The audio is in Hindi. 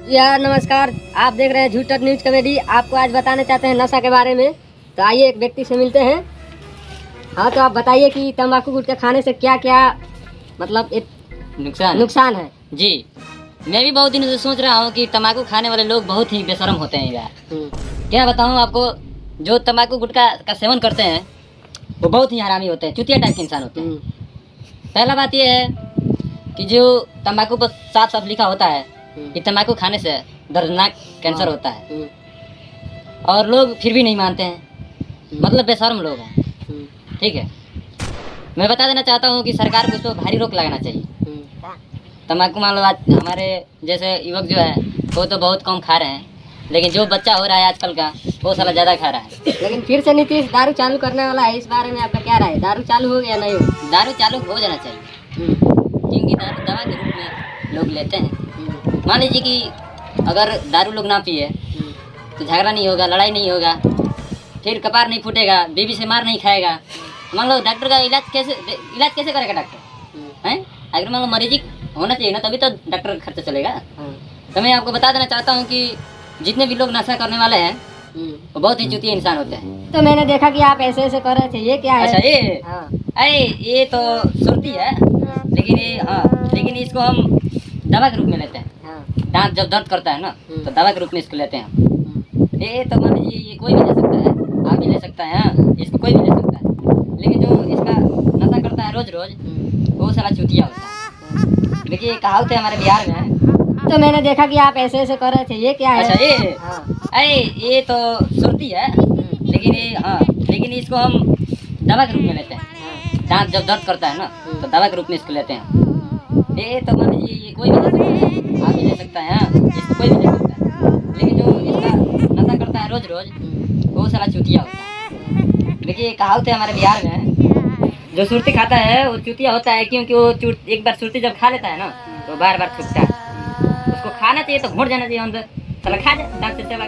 यार नमस्कार, आप देख रहे हैं झूठट न्यूज कॉमेडी। आपको आज बताने चाहते हैं नशा के बारे में। तो आइए एक व्यक्ति से मिलते हैं। हाँ, तो आप बताइए कि तंबाकू गुटखा खाने से क्या क्या मतलब एक नुकसान है। जी, मैं भी बहुत दिनों से सोच रहा हूँ कि तंबाकू खाने वाले लोग बहुत ही बेशरम होते हैं यार। क्या बताऊँ आपको, जो तंबाकू गुटखा का सेवन करते हैं वो बहुत ही हरामी होते हैं, चुतिया टाइप के इंसान होते हैं। पहला बात यह है कि जो तंबाकू पर साफ साफ लिखा होता है कि तंबाकू खाने से दर्दनाक कैंसर होता है, और लोग फिर भी नहीं मानते हैं। मतलब बेशर्म लोग हैं। ठीक है, मैं बता देना चाहता हूँ कि सरकार को इस पर भारी रोक लगाना चाहिए। तंबाकू मान लो आज हमारे जैसे युवक जो है वो तो बहुत कम खा रहे हैं, लेकिन जो बच्चा हो रहा है आजकल का वो साला ज़्यादा खा रहा है। लेकिन फिर से नीतीश दारू चालू करने वाला है, इस बारे में आपका क्या राय है? दारू चालू हो गया नहीं हो? दारू चालू हो जाना चाहिए, क्योंकि दारू दवा के रूप में लोग लेते हैं। मान लीजिए कि अगर दारू लोग ना पिए तो झगड़ा नहीं होगा, लड़ाई नहीं होगा, फिर कपार नहीं फूटेगा, बीवी से मार नहीं खाएगा। मान लो डॉक्टर का इलाज कैसे करेगा डॉक्टर हैं? अगर मान लो मरीज होना चाहिए ना, तभी तो डॉक्टर का खर्चा चलेगा। तो मैं आपको बता देना चाहता हूँ कि जितने भी लोग नशा करने वाले हैं वो बहुत ही चुतिया इंसान होते हैं। तो मैंने देखा कि आप ऐसे ऐसे कर रहे थे, ये क्या है? अच्छा, ये हाँ। अरे ये तो सुरती है, लेकिन इसको हम दवा के रूप में लेते हैं। हाँ। दांत जब दर्द करता है ना तो दवा के रूप में इसको लेते हैं। ये तो मान लीजिए ये कोई भी ले सकता है, आप भी ले सकता है, हाँ, इसको कोई भी ले सकता है। लेकिन जो इसका नशा करता है रोज रोज वो सारा चुतिया होता है। देखिए कहावत है हमारे बिहार में। तो मैंने देखा कि आप ऐसे ऐसे कर रहे थे, ये क्या है? अच्छा, ये हाँ। अरे ये तो सुरती है, लेकिन इसको हम दवा के रूप में लेते हैं। दांत जब दर्द करता है ना तो दवा के रूप में इसको लेते हैं। ये तो मान लीजिए ये कोई भी ले सकता है, आप भी ले सकता है, हाँ, इसको कोई भी ले सकता है। लेकिन जो इसका नशा करता है रोज रोज वो सारा चुतिया होता है। देखिए कहावत है हमारे बिहार में, जो सुरती खाता है वो चुतिया होता है, क्योंकि वो एक बार सुरती जब खा लेता है ना तो बार बार थूकता है। उसको खाना चाहिए तो घुट जाना चाहिए अंदर, चला खा जा दांत से चला।